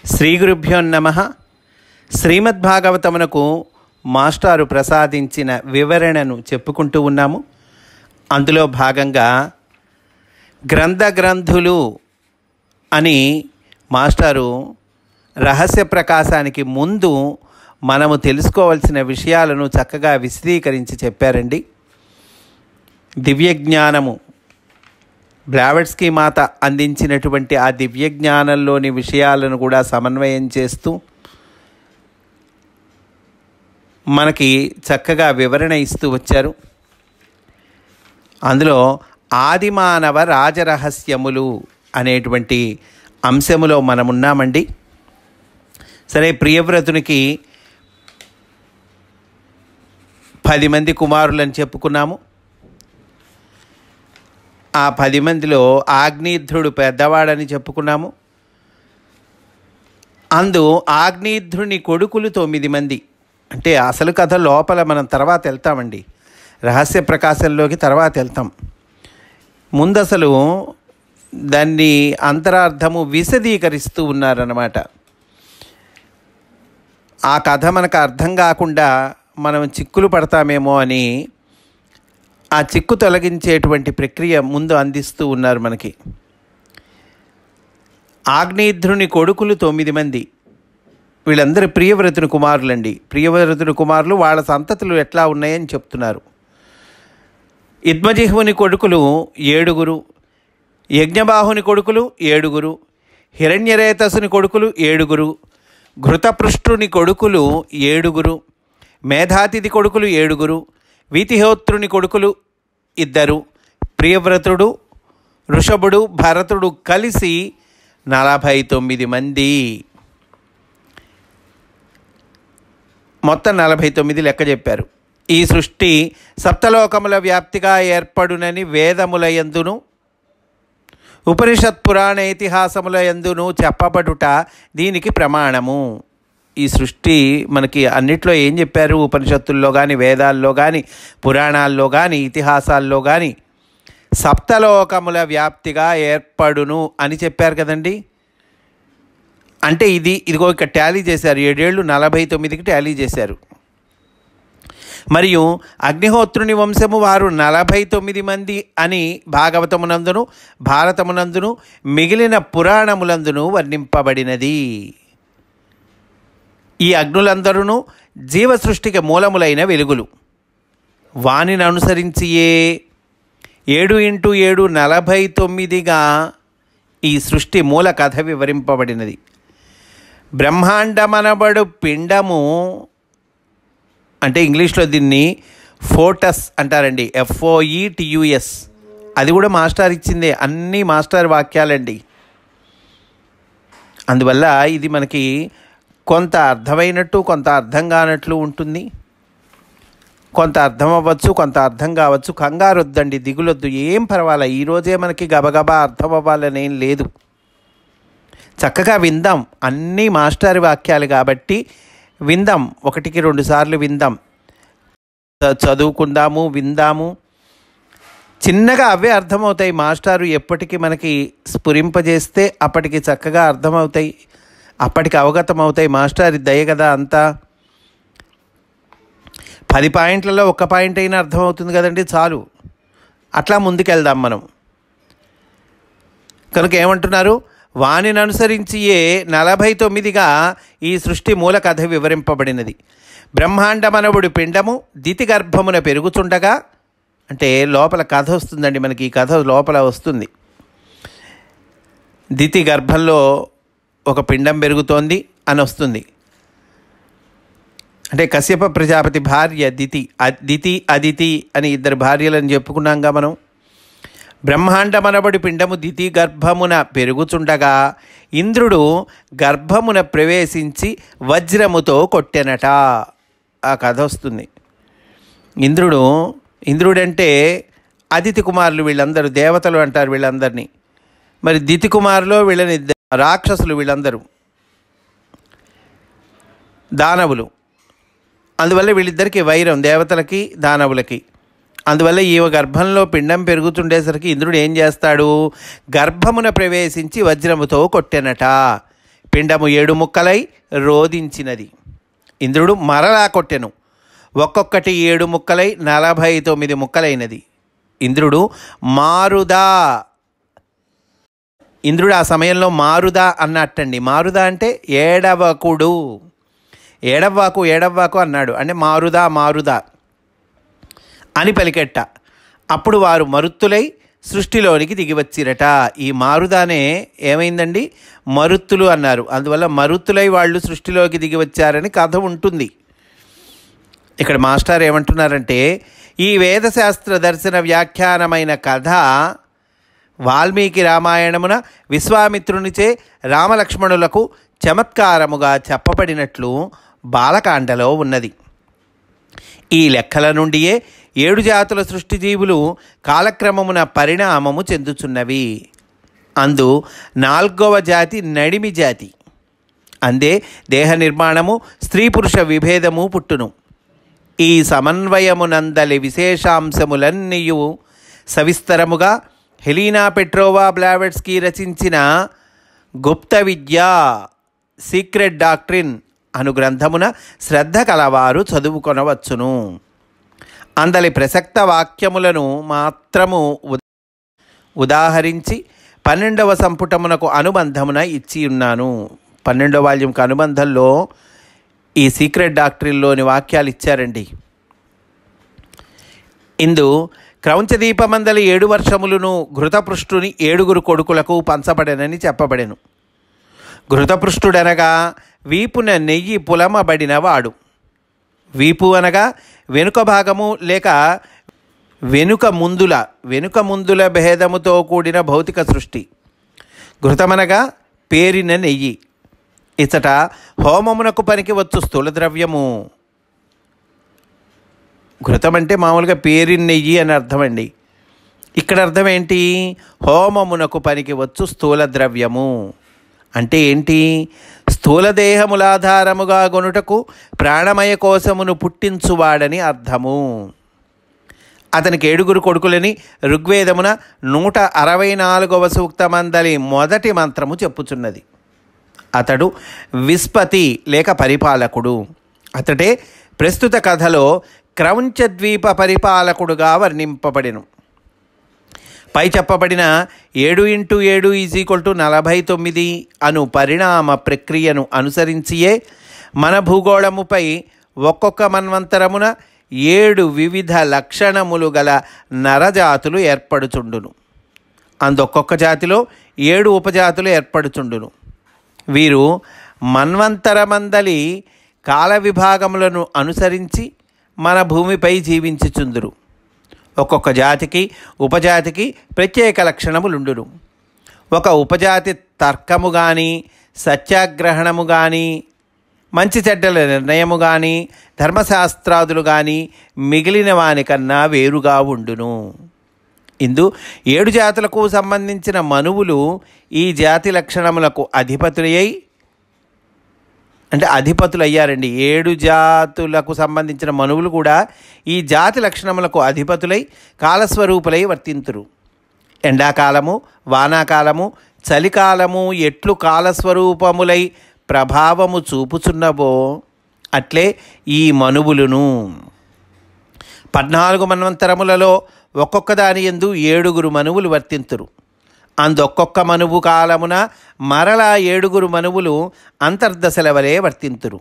శ్రీ గురుభ్యో నమః. శ్రీమద్భాగవతమునకు మాస్టారు ప్రసాదించిన వివరణను చెప్పుకుంటూ ఉన్నాము. అందులో భాగంగా గ్రంథులు అని మాస్టారు రహస్య ప్రకాశానికి ముందు మనము తెలుసుకోవాల్సిన విషయాలను చక్కగా విశదీకరించి చెప్పారండి. దివ్యజ్ఞానము బ్లావెట్స్కీ మాత అందించినటువంటి ఆ దివ్యజ్ఞానంలోని విషయాలను కూడా సమన్వయం చేస్తూ మనకి చక్కగా వివరణ ఇస్తూ వచ్చారు. అందులో ఆదిమానవ రాజరహస్యములు అనేటువంటి అంశములో మనమున్నామండి. సరే, ప్రియవ్రతునికి 10 మంది కుమారులని చెప్పుకున్నాము. ఆ 10 మందిలో ఆగ్నేయుధ్రుడు పెద్దవాడని చెప్పుకున్నాము. ఆగ్నేయుధ్రుని కొడుకులు 9 మంది. అంటే అసలు కథ లోపల మనం తర్వాత వెళ్తామండి, రహస్య ప్రకాశంలోకి తర్వాత వెళ్తాం. ముందు అసలు దాన్ని అంతరార్థము విశదీకరిస్తూ ఉన్నారన్నమాట. ఆ కథ మనకు అర్థం కాకుండా మనం చిక్కులు పడతామేమో అని ఆ చిక్కు తొలగించేటువంటి ప్రక్రియ ముందు అందిస్తూ ఉన్నారు మనకి. ఆగ్నేయుధ్రుని కొడుకులు 9 మంది. వీళ్ళందరూ ప్రియవ్రతుని కుమారులండి. ప్రియవ్రతుని కుమారులు వాళ్ళ సంతతులు ఎట్లా ఉన్నాయని చెప్తున్నారు. యుగ్మజిహ్వుని కొడుకులు 7, యజ్ఞబాహుని కొడుకులు 7, హిరణ్యరేతసుని కొడుకులు 7, ఘృతపృష్ఠుని కొడుకులు 7, మేధాతిథి కొడుకులు 7, వీతిహోత్రుని కొడుకులు 2, ప్రియవ్రతుడు, వృషభుడు, భరతుడు కలిసి 49 మంది. మొత్తం 49 లెక్క చెప్పారు. ఈ సృష్టి సప్తలోకముల వ్యాప్తిగా ఏర్పడునని వేదములయందును ఉపనిషత్ పురాణ ఇతిహాసముల యందును చెప్పబడుట దీనికి ప్రమాణము. ఈ సృష్టి మనకి అన్నిట్లో ఏం చెప్పారు? ఉపనిషత్తుల్లో కానీ, వేదాల్లో కానీ, పురాణాల్లో కానీ, ఇతిహాసాల్లో కానీ సప్తలోకముల వ్యాప్తిగా ఏర్పడును అని చెప్పారు కదండి. అంటే ఇదిగో ఇక్కడ టాలీ చేశారు. 7 ఏళ్ళు 49కి టాలీ చేశారు. మరియు అగ్నిహోత్రుని వంశము వారు 49 మంది అని భాగవతమునందును, భారతమునందును, మిగిలిన పురాణములందును వర్ణింపబడినది. ఈ అగ్నులందరూ జీవ సృష్టికి మూలములైన వెలుగులు. వానిని అనుసరించియే 7x7 49గా ఈ సృష్టి మూల కథ వివరింపబడినది. బ్రహ్మాండమనబడు పిండము, అంటే ఇంగ్లీష్లో దీన్ని ఫోటస్ అంటారండి, FOETUS. అది కూడా మాస్టర్ ఇచ్చిందే, అన్నీ మాస్టర్ వాక్యాలండి. అందువల్ల ఇది మనకి కొంత అర్థమైనట్టు, కొంత అర్థం కానట్లు ఉంటుంది. కొంత అర్థం అవ్వచ్చు, కొంత అర్థం కావచ్చు. కంగారు వద్దండి, దిగులొద్దు, ఏం పర్వాలే. ఈరోజే మనకి గబగబా అర్థం అవ్వాలనేం లేదు. చక్కగా విందాం. అన్నీ మాస్టర్ వాక్యాలు కాబట్టి విందాం. 1కి 2 సార్లు విందాం, చదువుకుందాము, విందాము. చిన్నగా అవే అర్థమవుతాయి. మాస్టారు ఎప్పటికీ మనకి స్ఫురింపజేస్తే అప్పటికి చక్కగా అర్థమవుతాయి, అప్పటికి అవగతం అవుతాయి. మాస్టర్ దయ కదా అంతా. 10 పాయింట్లలో 1 పాయింట్ అయినా అర్థమవుతుంది కదండి, చాలు. అట్లా ముందుకెళ్దాం మనం. కనుక ఏమంటున్నారు? వానిని అనుసరించి 49గా ఈ సృష్టి మూల కథ వివరింపబడినది. బ్రహ్మాండమనవుడు పిండము దితి గర్భమున పెరుగుచుండగా, అంటే లోపల కథ వస్తుందండి మనకి. ఈ కథ లోపల వస్తుంది. దితి గర్భంలో ఒక పిండం పెరుగుతోంది అని వస్తుంది. అంటే కశ్యప ప్రజాపతి భార్య దితి, అదితి అని 2 భార్యలను చెప్పుకున్నాంగా మనం. బ్రహ్మాండమనబడి పిండము దితి గర్భమున పెరుగుచుండగా ఇంద్రుడు గర్భమున ప్రవేశించి వజ్రముతో కొట్టెనట. ఆ కథ వస్తుంది. ఇంద్రుడంటే అదితి కుమారులు, వీళ్ళందరూ దేవతలు అంటారు వీళ్ళందరినీ. మరి దితి కుమారులో వీళ్ళని రాక్షసులు, వీళ్ళందరూ దానవులు. అందువల్ల వీళ్ళిద్దరికీ వైరం, దేవతలకి దానవులకి. అందువల్ల ఈ గర్భంలో పిండం పెరుగుతుండేసరికి ఇంద్రుడు ఏం చేస్తాడు? గర్భమున ప్రవేశించి వజ్రముతో కొట్టెనట. పిండము 7 ముక్కలై రోదించినది. ఇంద్రుడు మరలా కొట్టెను. ఒక్కొక్కటి 7 ముక్కలై 49 ముక్కలైనది. ఇంద్రుడు మారుదా, ఇంద్రుడు ఆ సమయంలో మారుదా అన్నట్టండి. మారుదా అంటే ఏడవకుడు, ఏడవ్వాకు అన్నాడు. అంటే మారుదా మారుదా అని పలికెట్ట. అప్పుడు వారు మరుత్తులై సృష్టిలోనికి దిగివచ్చిరట. ఈ మారుదానే ఏమైందండి, మరుత్తులు అన్నారు. అందువల్ల మరుత్తులై వాళ్ళు సృష్టిలోకి దిగివచ్చారని కథ ఉంటుంది. ఇక్కడ మాస్టర్ ఏమంటున్నారంటే, ఈ వేదశాస్త్ర దర్శన వ్యాఖ్యానమైన కథ వాల్మీకి రామాయణమున విశ్వామిత్రునిచే రామలక్ష్మణులకు చమత్కారముగా చెప్పబడినట్లు బాలకాండలో ఉన్నది. ఈ లెక్కల నుండియే 7 జాతుల సృష్టిజీవులు కాలక్రమమున పరిణామము చెందుచున్నవి. అందు 4వ జాతి నడిమి జాతి. అందే దేహ నిర్మాణము, స్త్రీ పురుష విభేదము పుట్టును. ఈ సమన్వయమునందలి విశేషాంశములన్నీయు సవిస్తరముగా హెలీనా పెట్రోవా బ్లావెట్స్కీ రచించిన గుప్త విద్య సీక్రెట్ డాక్ట్రిన్ అను గ్రంథమున శ్రద్ధ కలవారు చదువుకొనవచ్చును. అందలి ప్రసక్త వాక్యములను మాత్రము ఉదాహరించి 12వ సంపుటమునకు అనుబంధమున ఇచ్చి ఉన్నాను. 12వ వాల్యూమ్కి అనుబంధంలో ఈ సీక్రెట్ డాక్ట్రిన్లోని వాక్యాలు ఇచ్చారండి. ఇందు క్రౌంచదీపమందలి 7 వర్షములను ఘృతపృష్ఠుని 7 కొడుకులకు పంచబడెనని చెప్పబడెను. ఘృతపృష్ఠుడనగా వీపున నెయ్యి పులమబడినవాడు. వీపు అనగా వెనుక భాగము లేక వెనుక ముందుల భేదముతో కూడిన భౌతిక సృష్టి. ఘృతమనగా పేరిన నెయ్యి. ఇచ్చట హోమమునకు పనికి వచ్చు స్థూల ద్రవ్యము. ఘృతం అంటే మామూలుగా పేరిన నెయ్యి అని అర్థం అండి. ఇక్కడ అర్థం ఏంటి? హోమమునకు పనికి వచ్చు స్థూల ద్రవ్యము అంటే ఏంటి? స్థూలదేహములాధారముగా గొనుటకు ప్రాణమయ కోశమును పుట్టించువాడని అర్థము. అతనికి 7 కొడుకులని ఋగ్వేదమున 164వ సూక్తమందలి మొదటి మంత్రము చెప్పుచున్నది. అతడు విస్పతి లేక పరిపాలకుడు. అతడే ప్రస్తుత కథలో క్రౌంచద్వీప పరిపాలకుడుగా వర్ణింపబడెను. పై చెప్పబడిన 7x7 = 49 అను పరిణామ ప్రక్రియను అనుసరించియే మన భూగోళముపై ఒక్కొక్క మన్వంతరమున 7 వివిధ లక్షణములు గల నరజాతులు ఏర్పడుచుండును. అందొక్కొక్క జాతిలో 7 ఉపజాతులు ఏర్పడుచుండును. వీరు మన్వంతరమందలి కాల విభాగములను అనుసరించి మన భూమిపై జీవించుచుందురు. ఒక్కొక్క జాతికి ఉపజాతికి ప్రత్యేక లక్షణములుండును. ఒక ఉపజాతి తర్కము కానీ, సత్యాగ్రహణము కానీ, మంచి చెడ్డల నిర్ణయము కానీ, ధర్మశాస్త్రాదులు కానీ మిగిలిన వానికన్నా వేరుగా ఉండును. ఇందు 7 జాతులకు సంబంధించిన మనువులు ఈ జాతి లక్షణములకు అధిపతులయ్యారండి. 7 జాతులకు సంబంధించిన మనువులు కూడా ఈ జాతి లక్షణములకు అధిపతులై కాలస్వరూపులై వర్తింతురు. ఎండాకాలము, వానాకాలము, చలికాలము ఎట్లు కాలస్వరూపములై ప్రభావము చూపుచున్నవో అట్లే ఈ మనువులును. 14 మన్వంతరములలో ఒక్కొక్క దాని యందు 7 మనువులు వర్తింతురు. అందొక్కొక్క మనువు కాలమున మరలా 7 మనువులు అంతర్దశల వలె వర్తింతురు.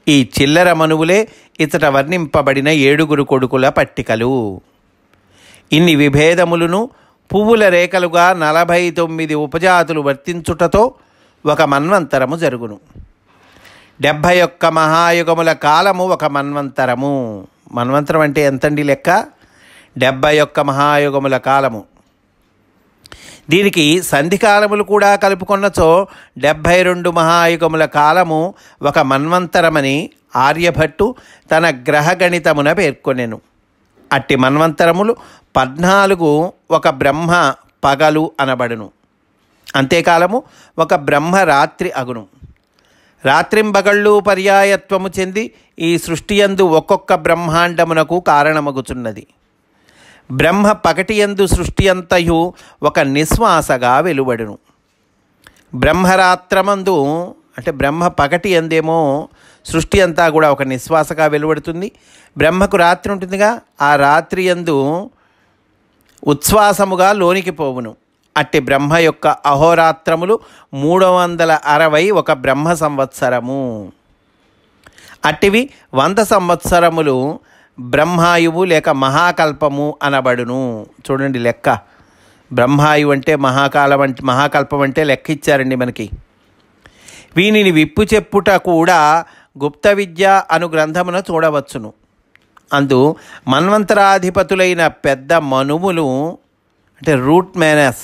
ఈ చిల్లర మనువులే ఇతట వర్ణింపబడిన 7 కొడుకుల పట్టికలు. ఇన్ని విభేదములను పువ్వుల రేఖలుగా 49 ఉపజాతులు వర్తించుటతో ఒక మన్వంతరము జరుగును. 71 మహాయుగముల కాలము ఒక మన్వంతరము. మన్వంతరం అంటే ఎంతండి లెక్క? 71 మహాయుగముల కాలము. దీనికి సంధికాలములు కూడా కలుపుకొన్నచో 72 మహాయుగముల కాలము ఒక మన్వంతరమని ఆర్యభట్టు తన గ్రహగణితమున పేర్కొనెను. అట్టి మన్వంతరములు 14 ఒక బ్రహ్మ పగలు అనబడును. అంతేకాలము ఒక బ్రహ్మ రాత్రి అగును. రాత్రింబగళ్ళు పర్యాయత్వము చెంది ఈ సృష్టియందు ఒక్కొక్క బ్రహ్మాండమునకు కారణమగుచున్నది. బ్రహ్మ పగటియందు సృష్టి అంతయు ఒక నిశ్వాసగా వెలువడును. బ్రహ్మరాత్రమందు అంటే బ్రహ్మ పగటి అందేమో సృష్టి అంతా కూడా ఒక నిశ్వాసగా వెలువడుతుంది. బ్రహ్మకు రాత్రి ఉంటుందిగా, ఆ రాత్రి యందు ఉచ్ఛ్వాసముగా లోనికి పోవును. అట్టి బ్రహ్మ యొక్క అహోరాత్రములు 360 ఒక బ్రహ్మ సంవత్సరము. అట్టివి 100 సంవత్సరములు బ్రహ్మాయువు లేక మహాకల్పము అనబడును. చూడండి లెక్క, బ్రహ్మాయువు అంటే మహాకల్పం అంటే లెక్క ఇచ్చారండి మనకి. వీనిని విప్పు చెప్పుట కూడా గుప్త విద్య అను గ్రంథమున చూడవచ్చును. అందు మన్వంతరాధిపతులైన పెద్ద మనువులు అంటే రూట్ మేనస్,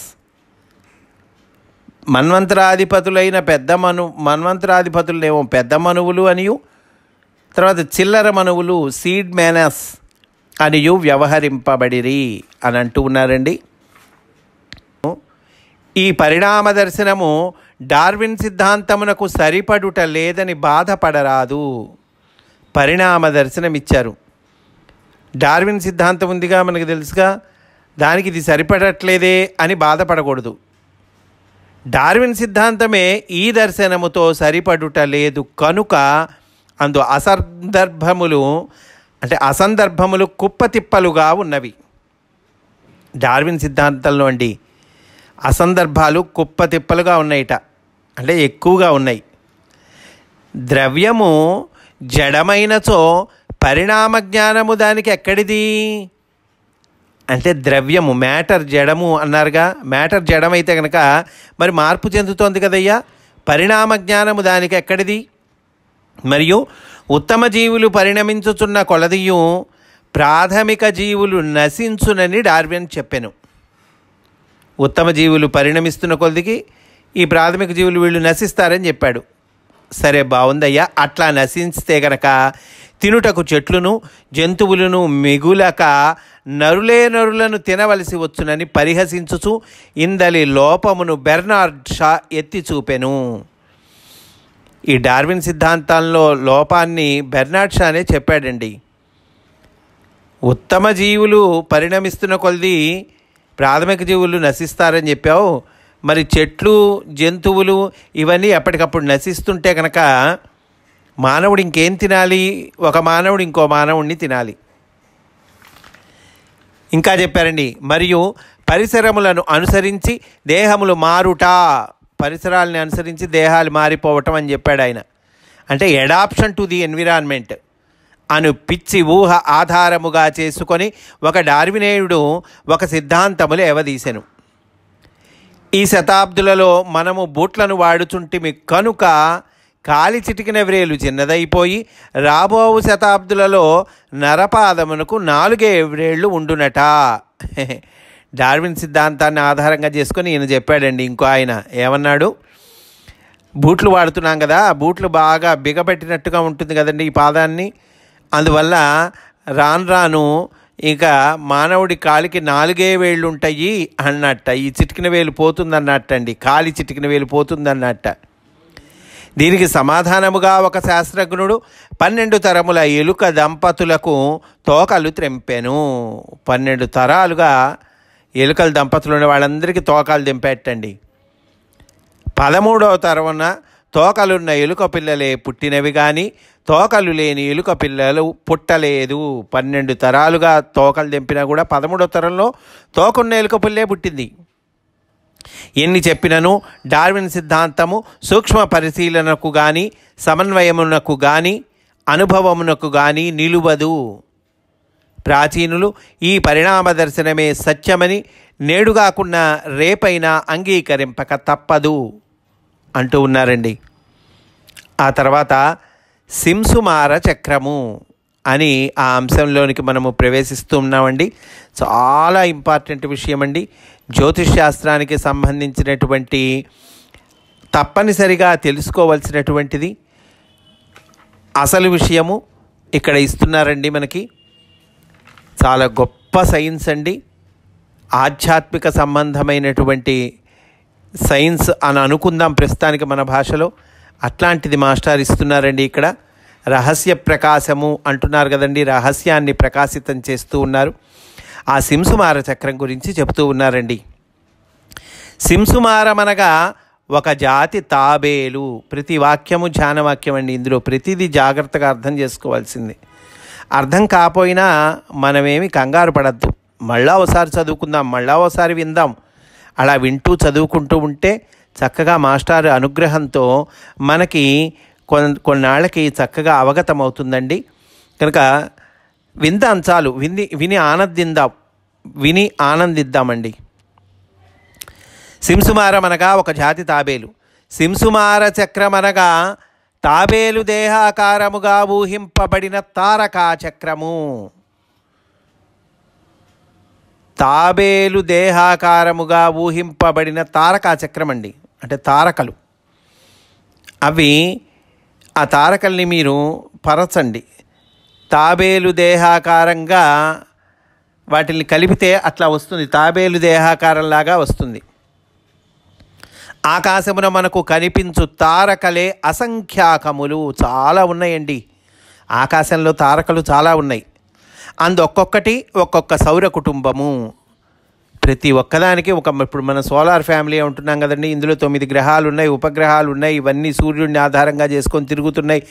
మన్వంతరాధిపతులైన మన్వంతరాధిపతులనేమో పెద్ద మనువులు అనియు, తర్వాత చిల్లర మనువులు సీడ్ మేనస్ అనియు వ్యవహరింపబడిరి అని అంటూ ఉన్నారండి. ఈ పరిణామ దర్శనము డార్విన్ సిద్ధాంతమునకు సరిపడుట లేదని బాధపడరాదు. పరిణామ దర్శనం ఇచ్చారు. డార్విన్ సిద్ధాంతం ఉందిగా, మనకు తెలుసుగా, దానికి ఇది సరిపడట్లేదే అని బాధపడకూడదు. డార్విన్ సిద్ధాంతమే ఈ దర్శనముతో సరిపడుట లేదు కనుక అందు అసందర్భములు కుప్పతిప్పలుగా ఉన్నవి. డార్విన్ సిద్ధాంతంలో అండి అసందర్భాలు కుప్పతిప్పలుగా ఉన్నాయిట, అంటే ఎక్కువగా ఉన్నాయి. ద్రవ్యము జడమైనచో పరిణామ జ్ఞానము దానికి ఎక్కడిది అంటే, ద్రవ్యము మ్యాటర్ జడము అన్నారుగా, మ్యాటర్ జడమైతే కనుక మరి మార్పు చెందుతోంది కదయ్యా, పరిణామ జ్ఞానము దానికి ఎక్కడిది? మరియు ఉత్తమ జీవులు పరిణమించుచున్న కొలదియు ప్రాథమిక జీవులు నశించునని డార్విన్ చెప్పెను. ఉత్తమ జీవులు పరిణమిస్తున్న కొలదికి ఈ ప్రాథమిక జీవులు వీళ్ళు నశిస్తారని చెప్పాడు. సరే, బాగుందయ్యా. అట్లా నశిస్తే గనక తినుటకు చెట్లును జంతువులను మిగులక నరులను తినవలసి వచ్చునని పరిహసించుచు ఇందలి లోపమును బెర్నార్డ్ షా ఎత్తి చూపెను. ఈ డార్విన్ సిద్ధాంతాల్లో లోపాన్ని బెర్నార్డ్ షానే చెప్పాడండి. ఉత్తమ జీవులు పరిణమిస్తున్న కొలది ప్రాథమిక జీవులు నశిస్తారని చెప్పావు, మరి చెట్లు జంతువులు ఇవన్నీ ఎప్పటికప్పుడు నశిస్తుంటే కనుక మానవుడు ఇంకేం తినాలి? ఒక మానవుడు ఇంకో మానవుడిని తినాలి. ఇంకా చెప్పారండి, మరియు పరిసరములను అనుసరించి దేహములు మారుట, పరిసరాలని అనుసరించి దేహాలు మారిపోవటం అని చెప్పాడు ఆయన. అంటే ఎడాప్షన్ టు ది ఎన్విరాన్మెంట్ అను పిచ్చి ఊహ ఆధారముగా చేసుకొని ఒక డార్వినేయుడు ఒక సిద్ధాంతములు ఎవదీసెను. ఈ శతాబ్దులలో మనము బూట్లను వాడుచుంటిమి కనుక కాలి చిటికిన వ్రేలు చిన్నదైపోయి రాబో శతాబ్దులలో నరపాదమునకు 4 వ్రేళ్ళు ఉండునట. డార్విన్ సిద్ధాంతాన్ని ఆధారంగా చేసుకొని ఈయన చెప్పాడండి. ఇంకో ఆయన ఏమన్నాడు, బూట్లు వాడుతున్నాం కదా, బూట్లు బాగా బిగబెట్టినట్టుగా ఉంటుంది కదండి ఈ పాదాన్ని, అందువల్ల రాను ఇక మానవుడి కాలికి 4 వేళ్ళు ఉంటాయి అన్నట్ట. ఈ చిటికిన వేలు పోతుందన్నట్టండి, కాలి చిటికిన వేలు పోతుందన్నట్ట. దీనికి సమాధానముగా ఒక శాస్త్రజ్ఞుడు 12 తరముల ఎలుక దంపతులకు తోకలు త్రెంపెను. 12 తరాలుగా ఎలుకల దంపతులు ఉన్న వాళ్ళందరికీ తోకాలు తెంపేటండి. 13వ తరమున తోకలున్న ఎలుక పిల్లలే పుట్టినవి కానీ తోకలు లేని ఎలుక పిల్లలు పుట్టలేదు. 12 తరాలుగా తోకలు తెంపినా కూడా 13వ తరంలో తోకున్న ఎలుక పిల్లే పుట్టింది. ఎన్ని చెప్పినను డార్విన్ సిద్ధాంతము సూక్ష్మ పరిశీలనకు కానీ సమన్వయమునకు కానీ అనుభవమునకు కానీ నిలువదు. ప్రాచీనులు ఈ పరిణామ దర్శనమే సత్యమని నేడు కాకుండా రేపైనా అంగీకరింపక తప్పదు అంటూ ఉన్నారండి. ఆ తర్వాత సింసుమార చక్రము అని ఆ అంశంలోనికి మనము ప్రవేశిస్తూ ఉన్నామండి. చాలా ఇంపార్టెంట్ విషయం అండి. జ్యోతిష్ శాస్త్రానికి సంబంధించినటువంటి తప్పనిసరిగా తెలుసుకోవలసినటువంటిది అసలు విషయము ఇక్కడ ఇస్తున్నారండి. మనకి చాలా గొప్ప సైన్స్ అండి, ఆధ్యాత్మిక సంబంధమైనటువంటి సైన్స్ అని అనుకుందాం ప్రస్తుతానికి మన భాషలో. అట్లాంటిది మాస్టర్ ఇస్తున్నారండి. ఇక్కడ రహస్య ప్రకాశము అంటున్నారు కదండి, రహస్యాన్ని ప్రకాశితం చేస్తూ ఉన్నారు. ఆ సింసుమార చక్రం గురించి చెబుతూ ఉన్నారండి. సింసుమారం అనగా ఒక జాతి తాబేలు. ప్రతి వాక్యము ధ్యానవాక్యం అండి. ఇందులో ప్రతిదీ జాగ్రత్తగా అర్థం చేసుకోవాల్సింది. అర్థం కాపోయినా మనమేమి కంగారు పడద్దు. మళ్ళా ఒకసారి చదువుకుందాం, మళ్ళా ఒకసారి విందాం. అలా వింటూ చదువుకుంటూ ఉంటే చక్కగా మాస్టర్ అనుగ్రహంతో మనకి కొన్నాళ్ళకి చక్కగా అవగతమవుతుందండి. కనుక విందాం, చాలు, విని ఆనందిద్దామండి. సింసుమారమనగా ఒక జాతి తాబేలు. సింసుమార చక్రమనగా తాబేలు దేహాకారముగా ఊహింపబడిన తారకా చక్రము. తాబేలు దేహాకారముగా ఊహింపబడిన తారకా చక్రం అండి. అంటే తారకలు. అవి ఆ తారకల్ని మీరు పరచండి. తాబేలు దేహాకారంగా వాటిని కలిపితే అట్లా వస్తుంది. తాబేలు దేహాకారంలాగా వస్తుంది. ఆకాశమున మనకు కనిపించు తారకలే అసంఖ్యాకములు. చాలా ఉన్నాయండి. ఆకాశంలో తారకలు చాలా ఉన్నాయి. ఒక్కొక్కటి ఒక్కొక్క సౌర కుటుంబము. ప్రతి ఒక్కదానికి ఇప్పుడు మన సోలార్ ఫ్యామిలీ ఉంటున్నాం కదండి. ఇందులో 9 గ్రహాలు ఉన్నాయి, ఉపగ్రహాలు ఉన్నాయి. ఇవన్నీ సూర్యుడిని ఆధారంగా చేసుకొని తిరుగుతున్నాయి.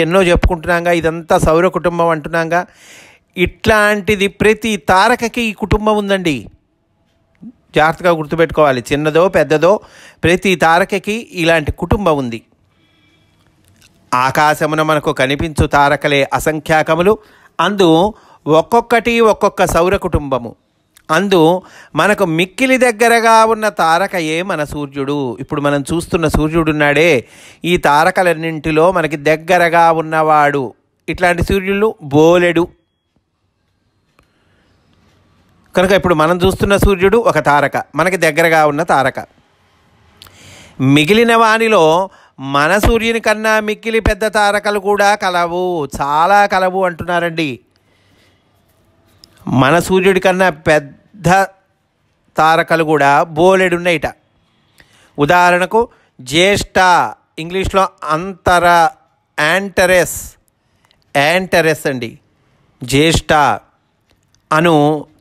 ఎన్నో చెప్పుకుంటున్నాగా. ఇదంతా సౌర కుటుంబం అంటున్నాగా. ఇట్లాంటిది ప్రతి తారకకి ఈ కుటుంబం ఉందండి. జాగ్రత్తగా గుర్తుపెట్టుకోవాలి. చిన్నదో పెద్దదో ప్రతి తారకకి ఇలాంటి కుటుంబం ఉంది. ఆకాశమున మనకు కనిపించు తారకలే అసంఖ్యాకములు. ఒక్కొక్కటి ఒక్కొక్క సౌర కుటుంబము. మనకు మిక్కిలి దగ్గరగా ఉన్న తారకయే మన సూర్యుడు. ఇప్పుడు మనం చూస్తున్న సూర్యుడు ఉన్నాడే, ఈ తారకలన్నింటిలో మనకి దగ్గరగా ఉన్నవాడు. ఇట్లాంటి సూర్యులు బోలెడు. కనుక ఇప్పుడు మనం చూస్తున్న సూర్యుడు ఒక తారక, మనకి దగ్గరగా ఉన్న తారక. మిగిలిన వానిలో మన సూర్యుని కన్నా మిక్కిలి పెద్ద తారకలు కూడా కలవు, చాలా కలవు అంటున్నారండి. మన సూర్యుడి కన్నా పెద్ద తారకలు కూడా బోలెడున్నాయిట. ఉదాహరణకు జ్యేష్ఠ, ఇంగ్లీష్లో యాంటరెస్ అండి. జ్యేష్ఠ అను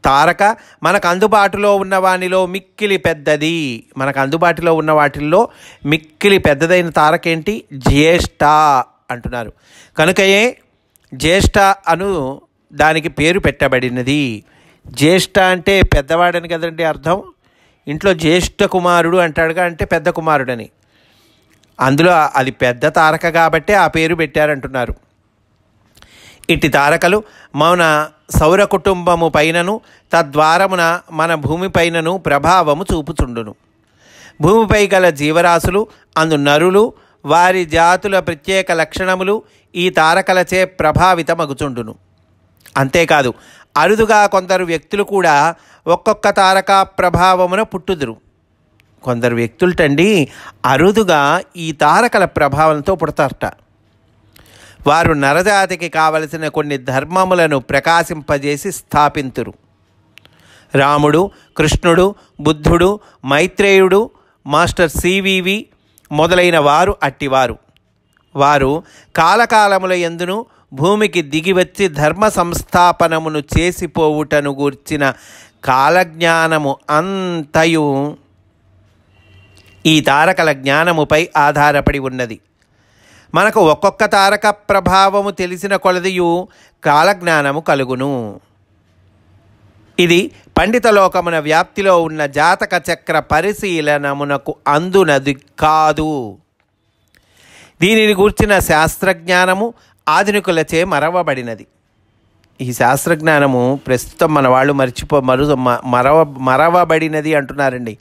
తారక మనకు అందుబాటులో ఉన్న వానిలో మిక్కిలి పెద్దది. మనకు అందుబాటులో ఉన్న వాటిల్లో మిక్కిలి పెద్దదైన తారక ఏంటి? జ్యేష్ఠ అంటున్నారు. కనుకయే జ్యేష్ఠ అను దానికి పేరు పెట్టబడినది. జ్యేష్ఠ అంటే పెద్దవాడని కదండి అర్థం. ఇంట్లో జ్యేష్ఠ కుమారుడు అంటాడుగా, అంటే పెద్ద కుమారుడని. అందులో అది పెద్ద తారక కాబట్టి ఆ పేరు పెట్టారంటున్నారు. ఇట్టి తారకలు మన సౌర కుటుంబము పైనను తద్వారమున మన భూమిపైనను ప్రభావము చూపుచుండును. భూమిపై గల జీవరాశులు, నరులు, వారి జాతుల ప్రత్యేక లక్షణములు ఈ తారకలచే ప్రభావితమగుచుండును. అంతేకాదు, అరుదుగా కొందరు వ్యక్తులు కూడా ఒక్కొక్క తారక ప్రభావమున పుట్టుదురు. కొందరు వ్యక్తులటండి అరుదుగా ఈ తారకల ప్రభావంతో పుడతారట. వారు నరజాతికి కావలసిన కొన్ని ధర్మములను ప్రకాశింపజేసి స్థాపింతురు. రాముడు, కృష్ణుడు, బుద్ధుడు, మైత్రేయుడు, మాస్టర్ సివివి మొదలైన వారు అట్టివారు. వారు కాలకాలముల యందును భూమికి దిగివచ్చి ధర్మ సంస్థాపనమును చేసిపోవుటను గూర్చిన కాలజ్ఞానము అంతయు ఈ తారకల జ్ఞానముపై ఆధారపడి ఉన్నది. మనకు ఒక్కొక్క తారక ప్రభావము తెలిసిన కొలదియు కాలజ్ఞానము కలుగును. ఇది పండిత లోకమున వ్యాప్తిలో ఉన్న జాతక చక్ర పరిశీలనమునకు అందునది కాదు. దీనిని గూర్చిన శాస్త్రజ్ఞానము ఆధునికులచే మరవబడినది. ఈ శాస్త్రజ్ఞానము ప్రస్తుతం మన వాళ్ళు మరవబడినది అంటున్నారండి.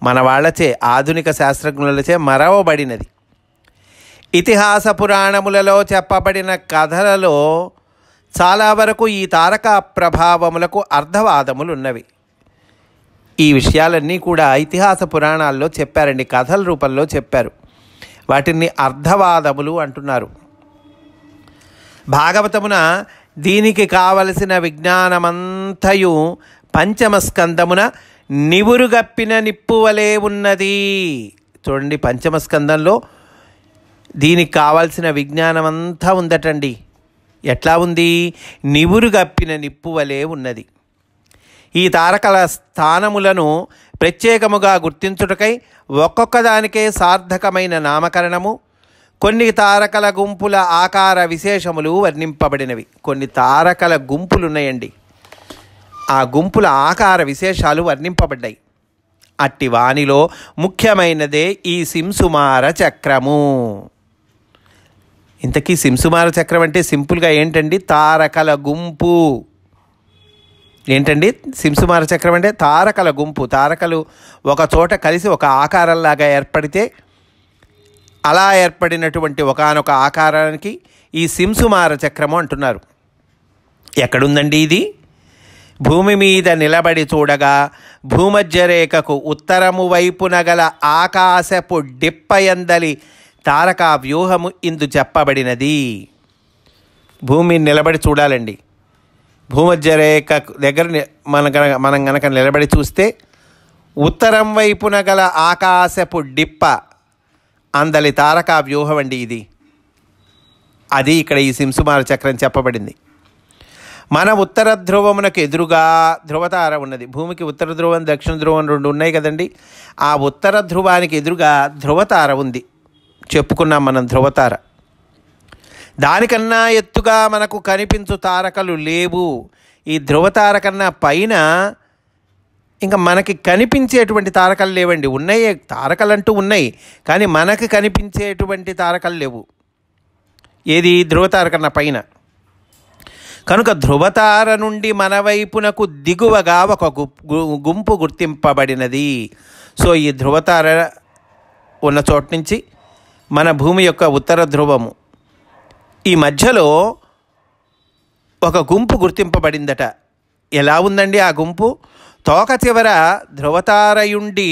మన వాళ్ళచే, ఆధునిక శాస్త్రజ్ఞులచే మరవబడినది. ఇతిహాస పురాణములలో చెప్పబడిన కథలలో చాలా వరకు ఈ తారక ప్రభావములకు అర్థవాదములు ఉన్నవి. ఈ విషయాలన్నీ కూడా ఇతిహాస పురాణాల్లో చెప్పారండి, కథల రూపంలో చెప్పారు. వాటిని అర్థవాదములు అంటున్నారు. భాగవతమున దీనికి కావలసిన విజ్ఞానమంతయు పంచమ స్కందమున నివురుగప్పిన నిప్పువలే ఉన్నది. చూడండి, పంచమ స్కందంలో దీనికి కావాల్సిన విజ్ఞానమంతా ఉందటండి. ఎట్లా ఉంది? నివురుగప్పిన నిప్పువలే ఉన్నది. ఈ తారకల స్థానములను ప్రత్యేకముగా గుర్తించుటకై ఒక్కొక్క దానికే సార్థకమైన నామకరణము, కొన్ని తారకల గుంపుల ఆకార విశేషములు వర్ణింపబడినవి. కొన్ని తారకల గుంపులు ఉన్నాయండి, ఆ గుంపుల ఆకార విశేషాలు వర్ణింపబడ్డాయి. అట్టి వానిలో ముఖ్యమైనదే ఈ సింసుమార చక్రము. ఇంతకీ సింసుమార చక్రం అంటే సింపుల్గా ఏంటండి? తారకల గుంపు. ఏంటండి సింసుమార చక్రం అంటే? తారకల గుంపు. తారకలు ఒక చోట కలిసి ఒక ఆకారంలాగా ఏర్పడితే అలా ఏర్పడినటువంటి ఒకానొక ఆకారానికి ఈ సింసుమార చక్రము అంటున్నారు. ఎక్కడుందండి ఇది? భూమి మీద నిలబడి చూడగా భూమధ్యరేఖకు ఉత్తరము వైపున గల ఆకాశపు డిప్పయందలి తారకా వ్యూహము ఇందు చెప్పబడినది. భూమి నిలబడి చూడాలండి. భూమధ్యరేఖ దగ్గర మనం గనక నిలబడి చూస్తే ఉత్తరం వైపున గల ఆకాశపు డిప్ప అందలి తారకా వ్యూహం అండి ఇది. అది ఇక్కడ ఈ సింసుమార చక్రం చెప్పబడింది. మన ఉత్తర ధ్రువమునకు ఎదురుగా ధ్రువతార ఉన్నది. భూమికి ఉత్తర ధ్రువం దక్షిణ ధ్రువం రెండు ఉన్నాయి కదండి. ఆ ఉత్తర ధ్రువానికి ఎదురుగా ధ్రువతార ఉంది. చెప్పుకున్నాం మనం ధ్రువతార. దానికన్నా ఎత్తుగా మనకు కనిపించు తారకలు లేవు. ఈ ధ్రువతార కన్నా పైన ఇంకా మనకి కనిపించేటువంటి తారకలు లేవండి. ఉన్నాయి, తారకలంటూ ఉన్నాయి, కానీ మనకి కనిపించేటువంటి తారకలు లేవు. ఏది? ధ్రువతార కన్నా పైన. కనుక ధ్రువతార నుండి మన వైపునకు దిగువగా ఒక గుంపు గుర్తింపబడినది. సో ఈ ధ్రువతార ఉన్న చోటు నుంచి మన భూమి యొక్క ఉత్తర ధ్రువము ఈ మధ్యలో ఒక గుంపు గుర్తింపబడిందట. ఎలా ఉందండి ఆ గుంపు? తోక చివర ధ్రువతారయుండి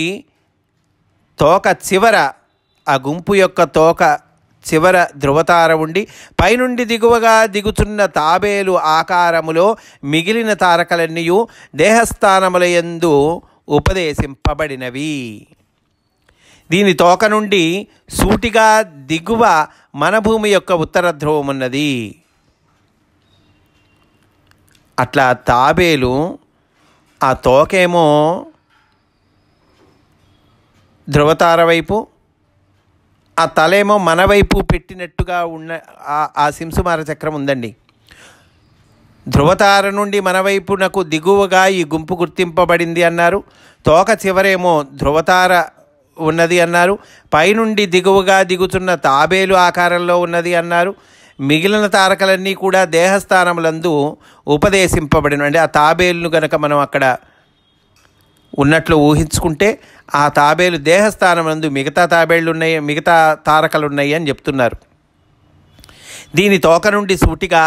తోక చివర ఆ గుంపు యొక్క తోక చివర ధ్రువతార ఉండి పైనుండి దిగువగా దిగుచున్న తాబేలు ఆకారములో మిగిలిన తారకలన్నీ దేహస్థానముల యందు ఉపదేశింపబడినవి. దీని తోక నుండి సూటిగా దిగువ మన భూమి యొక్క ఉత్తర ధ్రువం ఉన్నది. అట్లా తాబేలు ఆ తోకేమో ధ్రువతార వైపు, ఆ తలేమో మన వైపు పెట్టినట్టుగా ఉన్న ఆ సింసుమార చక్రం ఉందండి. ధ్రువతార నుండి మన వైపునకు దిగువగా ఈ గుంపు గుర్తింపబడింది అన్నారు. తోక చివరేమో ధ్రువతార ఉన్నది అన్నారు. పైనుండి దిగువగా దిగుతున్న తాబేలు ఆకారంలో ఉన్నది అన్నారు. మిగిలిన తారకలన్నీ కూడా దేహస్థానములందు ఉపదేశింపబడిన, అంటే ఆ తాబేలును కనుక మనం అక్కడ ఉన్నట్లు ఊహించుకుంటే ఆ తాబేలు దేహస్థానములందు మిగతా తాబేళ్ళు ఉన్నాయి, మిగతా తారకలు ఉన్నాయి అని చెప్తున్నారు. దీని తోక నుండి సూటిగా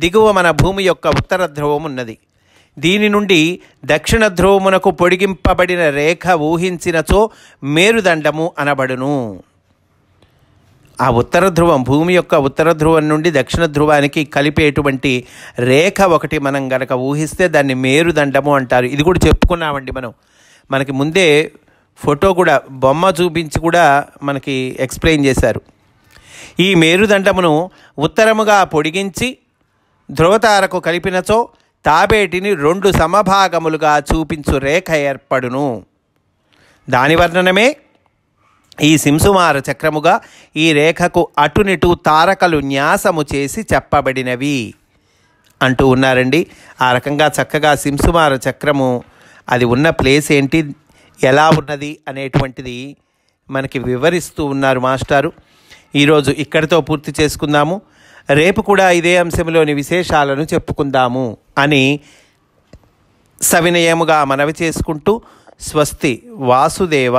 దిగువ మన భూమి యొక్క ఉత్తర ధ్రువం ఉన్నది. దీని నుండి దక్షిణ ధ్రువమునకు పొడిగింపబడిన రేఖ ఊహించినచో మేరుదండము అనబడును. ఆ ఉత్తర ధ్రువం, భూమి యొక్క ఉత్తర ధ్రువం నుండి దక్షిణ ధ్రువానికి కలిపేటువంటి రేఖ ఒకటి మనం గనక ఊహిస్తే దాన్ని మేరుదండము అంటారు. ఇది కూడా చెప్పుకున్నామండి మనం. మనకి ముందే ఫోటో కూడా, బొమ్మ చూపించి కూడా మనకి ఎక్స్ప్లెయిన్ చేశారు. ఈ మేరుదండమును ఉత్తరముగా పొడిగించి ధ్రువతారకు కలిపినచో తాబేటిని 2 సమభాగములుగా చూపించు రేఖ ఏర్పడును. దాని వర్ణనమే ఈ సింసుమార చక్రముగా ఈ రేఖకు అటునిటు తారకలు న్యాసము చేసి చెప్పబడినవి అంటూ ఉన్నారండి. ఆ రకంగా చక్కగా సింసుమార చక్రము అది ఉన్న ప్లేస్ ఏంటి, ఎలా ఉన్నది అనేటువంటిది మనకి వివరిస్తూ ఉన్నారు మాస్టారు. ఈరోజు ఇక్కడితో పూర్తి చేసుకుందాము. రేపు కూడా ఇదే అంశంలోని విశేషాలను చెప్పుకుందాము అని సవినయముగా మనవి చేసుకుంటూ స్వస్తి. వాసుదేవ.